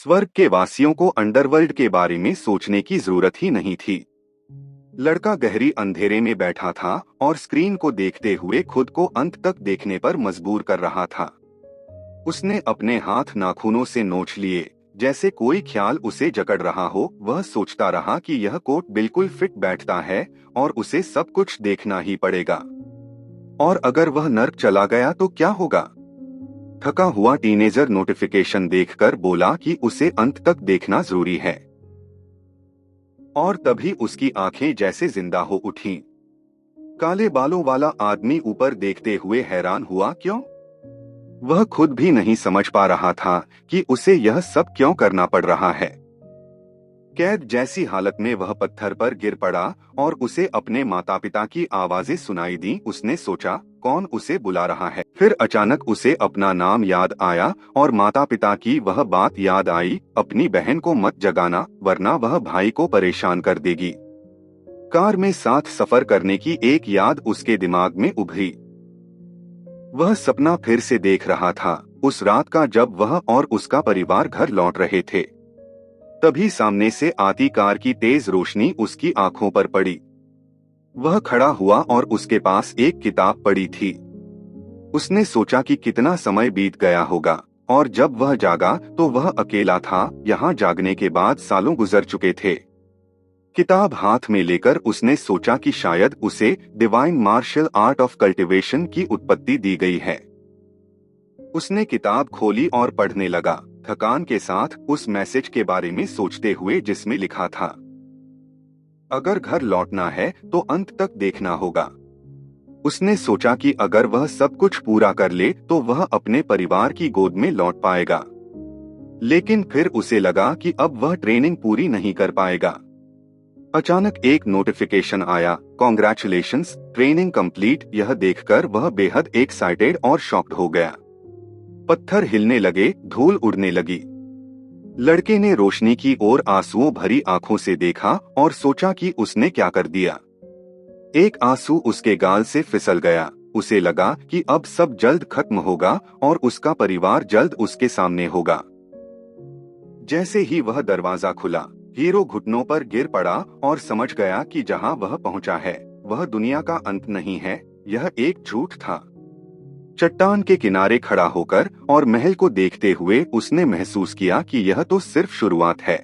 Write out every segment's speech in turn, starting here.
स्वर्ग के वासियों को अंडरवर्ल्ड के बारे में सोचने की जरूरत ही नहीं थी। लड़का गहरी अंधेरे में बैठा था और स्क्रीन को देखते हुए खुद को अंत तक देखने पर मजबूर कर रहा था। उसने अपने हाथ नाखूनों से नोच लिए, जैसे कोई ख्याल उसे जकड़ रहा हो। वह सोचता रहा कि यह कोट बिल्कुल फिट बैठता है और उसे सब कुछ देखना ही पड़ेगा। और अगर वह नर्क चला गया तो क्या होगा? थका हुआ टीनेजर नोटिफिकेशन देखकर बोला कि उसे अंत तक देखना जरूरी है। और तभी उसकी आंखें जैसे जिंदा हो उठीं। काले बालों वाला आदमी ऊपर देखते हुए हैरान हुआ। क्यों? वह खुद भी नहीं समझ पा रहा था कि उसे यह सब क्यों करना पड़ रहा है। कैद जैसी हालत में वह पत्थर पर गिर पड़ा और उसे अपने माता पिता की आवाजें सुनाई दी। उसने सोचा, कौन उसे बुला रहा है? फिर अचानक उसे अपना नाम याद आया और माता पिता की वह बात याद आई, अपनी बहन को मत जगाना वरना वह भाई को परेशान कर देगी। कार में साथ सफर करने की एक याद उसके दिमाग में उभरी। वह सपना फिर से देख रहा था, उस रात का जब वह और उसका परिवार घर लौट रहे थे। तभी सामने से आती कार की तेज रोशनी उसकी आंखों पर पड़ी। वह खड़ा हुआ और उसके पास एक किताब पड़ी थी। उसने सोचा कि कितना समय बीत गया होगा, और जब वह जागा तो वह अकेला था। यहाँ जागने के बाद सालों गुजर चुके थे। किताब हाथ में लेकर उसने सोचा कि शायद उसे divine martial art of cultivation की उत्पत्ति दी गई है। उसने किताब खोली और पढ़ने लगा, थकान के साथ उस मैसेज के बारे में सोचते हुए जिसमें लिखा था, अगर घर लौटना है तो अंत तक देखना होगा। उसने सोचा कि अगर वह सब कुछ पूरा कर ले तो वह अपने परिवार की गोद में लौट पाएगा। लेकिन फिर उसे लगा कि अब वह ट्रेनिंग पूरी नहीं कर पाएगा। अचानक एक नोटिफिकेशन आया, कॉन्ग्रेचुलेशंस, ट्रेनिंग कंप्लीट। यह देखकर वह बेहद एक्साइटेड और शॉक्ड हो गया। पत्थर हिलने लगे, धूल उड़ने लगी। लड़के ने रोशनी की ओर आंसुओं भरी आंखों से देखा और सोचा कि उसने क्या कर दिया। एक आंसू उसके गाल से फिसल गया। उसे लगा कि अब सब जल्द खत्म होगा और उसका परिवार जल्द उसके सामने होगा। जैसे ही वह दरवाजा खुला, हीरो घुटनों पर गिर पड़ा और समझ गया कि जहां वह पहुंचा है वह दुनिया का अंत नहीं है, यह एक झूठ था। चट्टान के किनारे खड़ा होकर और महल को देखते हुए उसने महसूस किया कि यह तो सिर्फ शुरुआत है।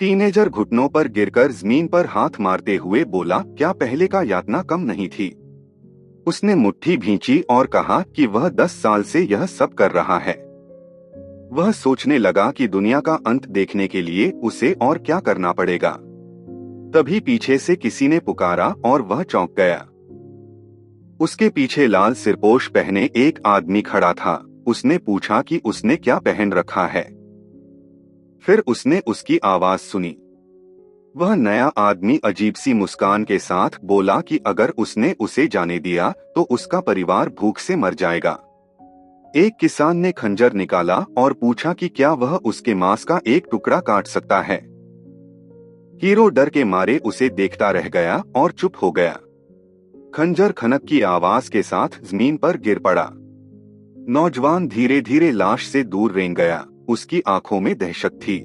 टीनेजर घुटनों पर गिरकर जमीन पर हाथ मारते हुए बोला, क्या पहले का यातना कम नहीं थी? उसने मुट्ठी भींची और कहा कि वह 10 साल से यह सब कर रहा है। वह सोचने लगा कि दुनिया का अंत देखने के लिए उसे और क्या करना पड़ेगा। तभी पीछे से किसी ने पुकारा और वह चौंक गया। उसके पीछे लाल सिरपोश पहने एक आदमी खड़ा था। उसने पूछा कि उसने क्या पहन रखा है। फिर उसने उसकी आवाज सुनी। वह नया आदमी अजीब सी मुस्कान के साथ बोला कि अगर उसने उसे जाने दिया तो उसका परिवार भूख से मर जाएगा। एक किसान ने खंजर निकाला और पूछा कि क्या वह उसके मांस का एक टुकड़ा काट सकता है। हीरो डर के मारे उसे देखता रह गया और चुप हो गया। खंजर खनक की आवाज के साथ जमीन पर गिर पड़ा। नौजवान धीरे धीरे लाश से दूर रेंग गया। उसकी आंखों में दहशत थी।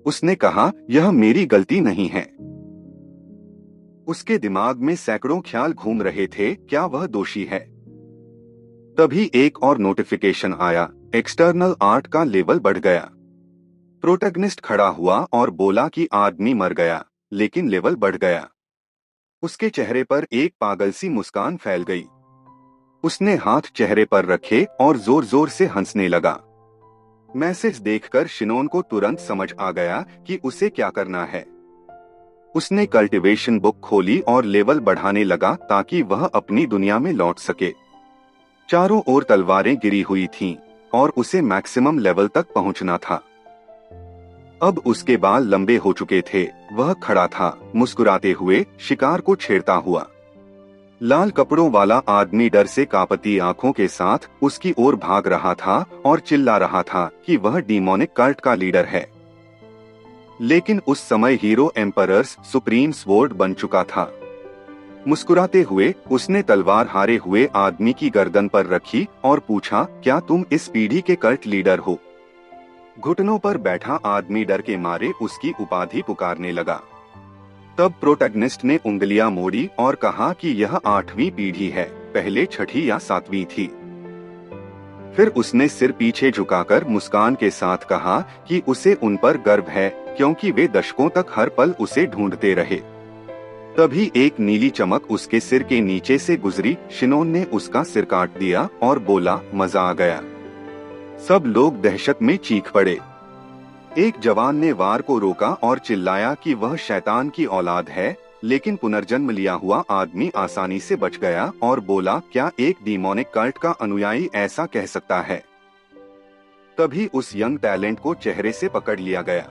उसने कहा, यह मेरी गलती नहीं है। उसके दिमाग में सैकड़ों ख्याल घूम रहे थे, क्या वह दोषी है? तभी एक और नोटिफिकेशन आया, एक्सटर्नल आर्ट का लेवल बढ़ गया। प्रोटैगनिस्ट खड़ा हुआ और बोला कि आदमी मर गया, लेकिन लेवल बढ़ गया। उसके चेहरे पर एक पागल सी मुस्कान फैल गई। उसने हाथ चेहरे पर रखे और जोर जोर से हंसने लगा। मैसेज देखकर शिनोन को तुरंत समझ आ गया कि उसे क्या करना है। उसने कल्टीवेशन बुक खोली और लेवल बढ़ाने लगा ताकि वह अपनी दुनिया में लौट सके। चारों ओर तलवारें गिरी हुई थीं और उसे मैक्सिमम लेवल तक पहुंचना था। अब उसके बाल लंबे हो चुके थे। वह खड़ा था, मुस्कुराते हुए, शिकार को छेड़ता हुआ। लाल कपड़ों वाला आदमी डर से कांपती आंखों के साथ उसकी ओर भाग रहा था और चिल्ला रहा था कि वह डीमोनिक कल्ट का लीडर है। लेकिन उस समय हीरो एम्परर्स सुप्रीम स्वॉर्ड बन चुका था। मुस्कुराते हुए उसने तलवार हारे हुए आदमी की गर्दन पर रखी और पूछा, क्या तुम इस पीढ़ी के कल्ट लीडर हो? घुटनों पर बैठा आदमी डर के मारे उसकी उपाधि पुकारने लगा। तब प्रोटैगनिस्ट ने उंगलियां मोड़ी और कहा कि यह 8वीं पीढ़ी है, पहले 6ठी या 7वीं थी। फिर उसने सिर पीछे झुकाकर मुस्कान के साथ कहा कि उसे उन पर गर्व है, क्योंकि वे दशकों तक हर पल उसे ढूंढते रहे। तभी एक नीली चमक उसके सिर के नीचे से गुजरी। शिनोन ने उसका सिर काट दिया और बोला, मजा आ गया। सब लोग दहशत में चीख पड़े। एक जवान ने वार को रोका और चिल्लाया कि वह शैतान की औलाद है, लेकिन पुनर्जन्म लिया हुआ आदमी आसानी से बच गया और बोला, क्या एक डीमोनिक कल्ट का अनुयायी ऐसा कह सकता है? तभी उस यंग टैलेंट को चेहरे से पकड़ लिया गया।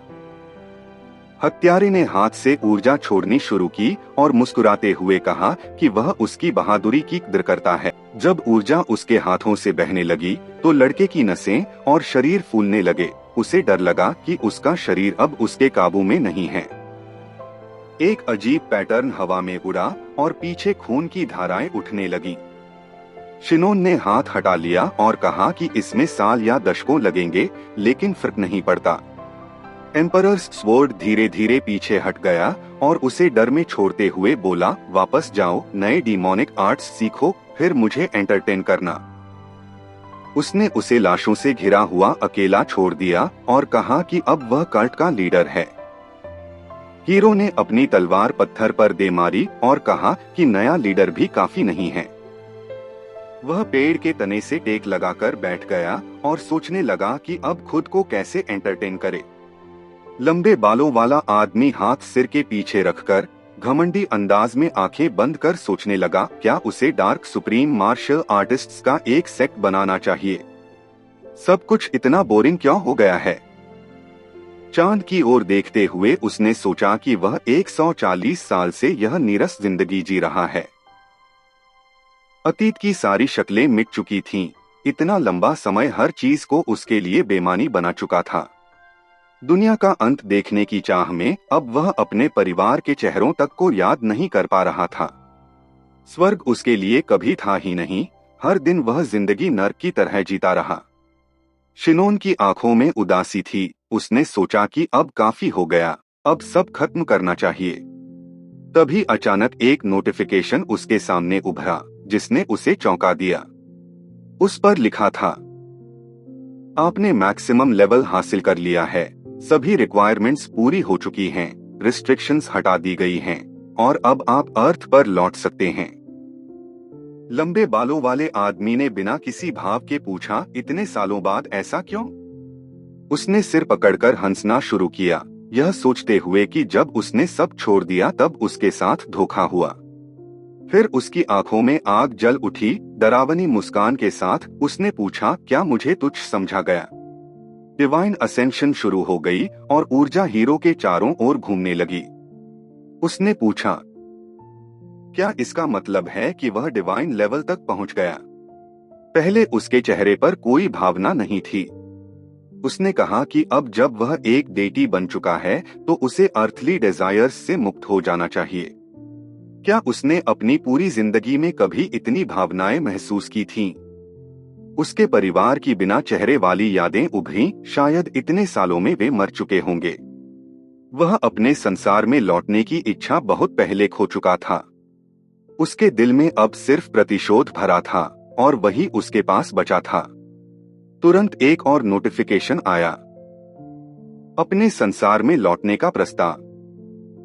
हत्यारे ने हाथ से ऊर्जा छोड़नी शुरू की और मुस्कुराते हुए कहा कि वह उसकी बहादुरी की कदर करता है। जब ऊर्जा उसके हाथों से बहने लगी तो लड़के की नसें और शरीर फूलने लगे। उसे डर लगा कि उसका शरीर अब उसके काबू में नहीं है। एक अजीब पैटर्न हवा में उड़ा और पीछे खून की धाराएं उठने लगी। शिनोन ने हाथ हटा लिया और कहा कि इसमें साल या दशकों लगेंगे, लेकिन फर्क नहीं पड़ता। एम्परर्स स्वॉर्ड धीरे धीरे पीछे हट गया और उसे डर में छोड़ते हुए बोला, वापस जाओ, नए डीमोनिक आर्ट्स सीखो, फिर मुझे एंटरटेन करना। उसने उसे लाशों से घिरा हुआ अकेला छोड़ दिया और कहा कि अब वह कल्ट का लीडर है। हीरो ने अपनी तलवार पत्थर पर दे मारी और कहा कि नया लीडर भी काफी नहीं है। वह पेड़ के तने से टेक लगाकर बैठ गया और सोचने लगा कि अब खुद को कैसे एंटरटेन करे। लंबे बालों वाला आदमी हाथ सिर के पीछे रखकर घमंडी अंदाज में आंखें बंद कर सोचने लगा, क्या उसे डार्क सुप्रीम मार्शल आर्टिस्ट्स का एक सेक्ट बनाना चाहिए? सब कुछ इतना बोरिंग क्यों हो गया है? चांद की ओर देखते हुए उसने सोचा कि वह 140 साल से यह नीरस जिंदगी जी रहा है। अतीत की सारी शक्लें मिट चुकी थीं। इतना लंबा समय हर चीज को उसके लिए बेमानी बना चुका था। दुनिया का अंत देखने की चाह में अब वह अपने परिवार के चेहरों तक को याद नहीं कर पा रहा था। स्वर्ग उसके लिए कभी था ही नहीं। हर दिन वह जिंदगी नर्क की तरह जीता रहा। शिनोन की आंखों में उदासी थी। उसने सोचा कि अब काफी हो गया, अब सब खत्म करना चाहिए। तभी अचानक एक नोटिफिकेशन उसके सामने उभरा, जिसने उसे चौंका दिया। उस पर लिखा था, आपने मैक्सिमम लेवल हासिल कर लिया है, सभी रिक्वायरमेंट्स पूरी हो चुकी हैं, रिस्ट्रिक्शंस हटा दी गई हैं और अब आप अर्थ पर लौट सकते हैं। लंबे बालों वाले आदमी ने बिना किसी भाव के पूछा, इतने सालों बाद ऐसा क्यों? उसने सिर पकड़कर हंसना शुरू किया, यह सोचते हुए कि जब उसने सब छोड़ दिया तब उसके साथ धोखा हुआ। फिर उसकी आंखों में आग जल उठी। डरावनी मुस्कान के साथ उसने पूछा, क्या मुझे तुच्छ समझा गया? डिवाइन असेंशन शुरू हो गई और ऊर्जा हीरो के चारों ओर घूमने लगी। उसने पूछा, क्या इसका मतलब है कि वह डिवाइन लेवल तक पहुंच गया? पहले उसके चेहरे पर कोई भावना नहीं थी। उसने कहा कि अब जब वह एक डेटी बन चुका है तो उसे अर्थली डिजायर्स से मुक्त हो जाना चाहिए। क्या उसने अपनी पूरी जिंदगी में कभी इतनी भावनाएं महसूस की थीं? उसके परिवार की बिना चेहरे वाली यादें उभरी, शायद इतने सालों में वे मर चुके होंगे। वह अपने संसार में लौटने की इच्छा बहुत पहले खो चुका था। उसके दिल में अब सिर्फ प्रतिशोध भरा था और वही उसके पास बचा था। तुरंत एक और नोटिफिकेशन आया, अपने संसार में लौटने का प्रस्ताव।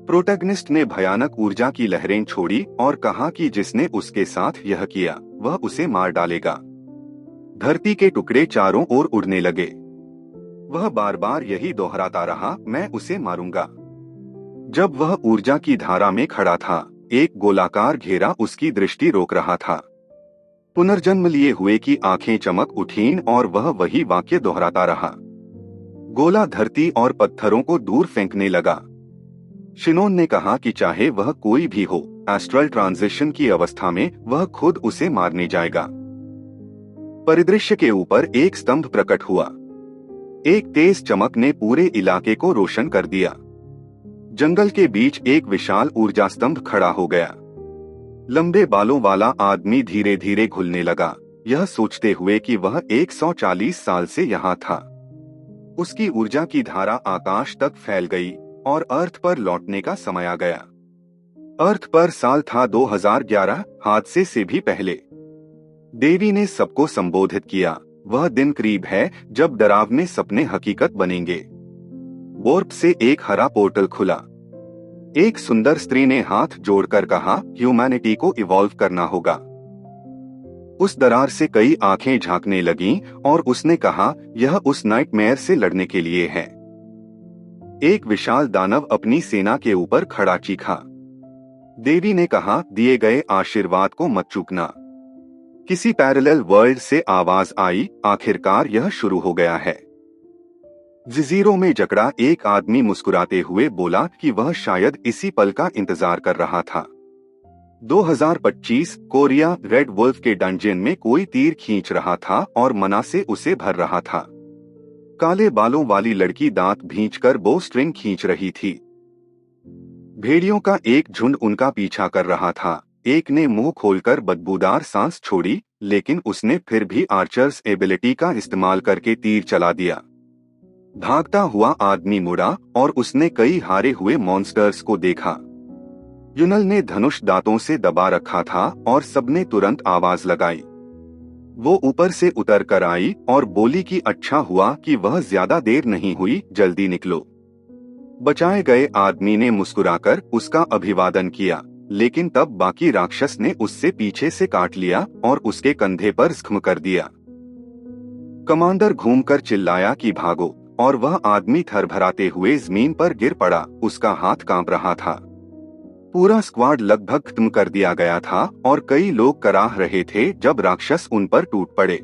प्रोटैगनिस्ट ने भयानक ऊर्जा की लहरें छोड़ी और कहा कि जिसने उसके साथ यह किया वह उसे मार डालेगा। धरती के टुकड़े चारों ओर उड़ने लगे। वह बार बार यही दोहराता रहा, मैं उसे मारूंगा। जब वह ऊर्जा की धारा में खड़ा था, एक गोलाकार घेरा उसकी दृष्टि रोक रहा था। पुनर्जन्म लिए हुए की आंखें चमक उठीं और वह वही वाक्य दोहराता रहा। गोला धरती और पत्थरों को दूर फेंकने लगा। शिनोन ने कहा कि चाहे वह कोई भी हो, एस्ट्रल ट्रांजिशन की अवस्था में वह खुद उसे मारने जाएगा। परिदृश्य के ऊपर एक स्तंभ प्रकट हुआ। एक तेज चमक ने पूरे इलाके को रोशन कर दिया। जंगल के बीच एक विशाल ऊर्जा स्तंभ खड़ा हो गया। लंबे बालों वाला आदमी धीरे धीरे घुलने लगा, यह सोचते हुए कि वह 140 साल से यहाँ था। उसकी ऊर्जा की धारा आकाश तक फैल गई और अर्थ पर लौटने का समय आ गया। अर्थ पर साल था 2011, हादसे से भी पहले। देवी ने सबको संबोधित किया, वह दिन करीब है जब डरावने सपने हकीकत बनेंगे। वॉर्प से एक हरा पोर्टल खुला। एक सुंदर स्त्री ने हाथ जोड़कर कहा, ह्यूमैनिटी को इवॉल्व करना होगा। उस दरार से कई आंखें झांकने लगीं और उसने कहा, यह उस नाइटमेयर से लड़ने के लिए है। एक विशाल दानव अपनी सेना के ऊपर खड़ा चीखा। देवी ने कहा, दिए गए आशीर्वाद को मत चूकना। किसी पैरेलल वर्ल्ड से आवाज आई, आखिरकार यह शुरू हो गया है। जजीरों में जकड़ा एक आदमी मुस्कुराते हुए बोला कि वह शायद इसी पल का इंतजार कर रहा था। 2025 कोरिया रेड वुल्फ के डंजन में कोई तीर खींच रहा था और मना से उसे भर रहा था। काले बालों वाली लड़की दांत भींचकर बो स्ट्रिंग खींच रही थी। भेड़ियों का एक झुंड उनका पीछा कर रहा था। एक ने मुंह खोलकर बदबूदार सांस छोड़ी, लेकिन उसने फिर भी आर्चर्स एबिलिटी का इस्तेमाल करके तीर चला दिया। भागता हुआ आदमी मुड़ा और उसने कई हारे हुए मॉन्स्टर्स को देखा। युनल ने धनुष दांतों से दबा रखा था और सबने तुरंत आवाज लगाई। वो ऊपर से उतर कर आई और बोली कि अच्छा हुआ कि वह ज्यादा देर नहीं हुई, जल्दी निकलो। बचाए गए आदमी ने मुस्कुराकर उसका अभिवादन किया, लेकिन तब बाकी राक्षस ने उससे पीछे से काट लिया और उसके कंधे पर जख्म कर दिया। कमांडर घूमकर चिल्लाया कि भागो, और वह आदमी थरथराते हुए जमीन पर गिर पड़ा। उसका हाथ कांप रहा था। पूरा स्क्वाड लगभग खत्म कर दिया गया था और कई लोग कराह रहे थे जब राक्षस उन पर टूट पड़े।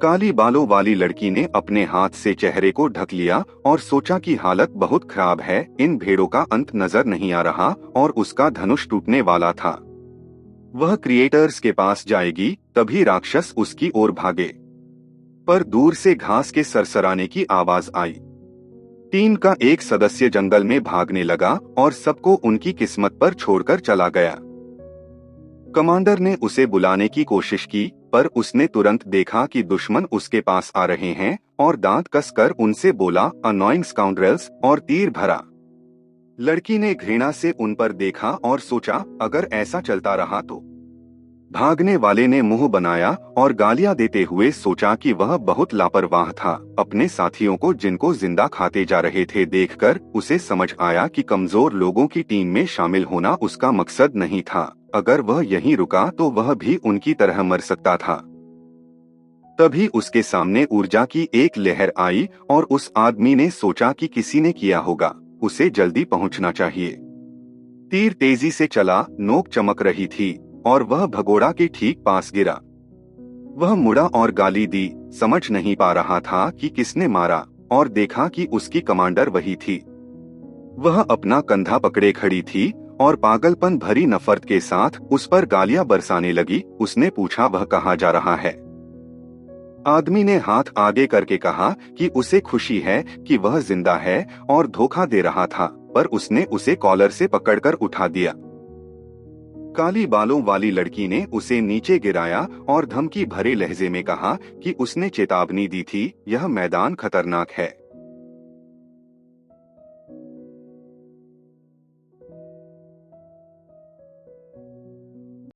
काली बालों वाली लड़की ने अपने हाथ से चेहरे को ढक लिया और सोचा कि हालत बहुत खराब है, इन भेड़ों का अंत नजर नहीं आ रहा और उसका धनुष टूटने वाला था। वह क्रिएटर्स के पास जाएगी, तभी राक्षस उसकी ओर भागे। पर दूर से घास के सरसराने की आवाज आई। टीम का एक सदस्य जंगल में भागने लगा और सबको उनकी किस्मत पर छोड़कर चला गया। कमांडर ने उसे बुलाने की कोशिश की, पर उसने तुरंत देखा कि दुश्मन उसके पास आ रहे हैं और दांत कसकर उनसे बोला, अनोइंग स्काउंड्रेल्स, और तीर भरा। लड़की ने घृणा से उन पर देखा और सोचा, अगर ऐसा चलता रहा तो। भागने वाले ने मुंह बनाया और गालियां देते हुए सोचा कि वह बहुत लापरवाह था। अपने साथियों को जिनको जिंदा खाते जा रहे थे देखकर उसे समझ आया कि कमजोर लोगों की टीम में शामिल होना उसका मकसद नहीं था। अगर वह यहीं रुका तो वह भी उनकी तरह मर सकता था। तभी उसके सामने ऊर्जा की एक लहर आई और उस आदमी ने सोचा कि किसी ने किया होगा, उसे जल्दी पहुंचना चाहिए। तीर तेजी से चला, नोक चमक रही थी और वह भगोड़ा के ठीक पास गिरा। वह मुड़ा और गाली दी, समझ नहीं पा रहा था कि किसने मारा, और देखा कि उसकी कमांडर वही थी। वह अपना कंधा पकड़े खड़ी थी और पागलपन भरी नफरत के साथ उस पर गालियां बरसाने लगी। उसने पूछा, वह कहाँ जा रहा है? आदमी ने हाथ आगे करके कहा कि उसे खुशी है कि वह जिंदा है और धोखा दे रहा था, पर उसने उसे कॉलर से पकड़कर उठा दिया। काली बालों वाली लड़की ने उसे नीचे गिराया और धमकी भरे लहजे में कहा कि उसने चेतावनी दी थी, यह मैदान खतरनाक है।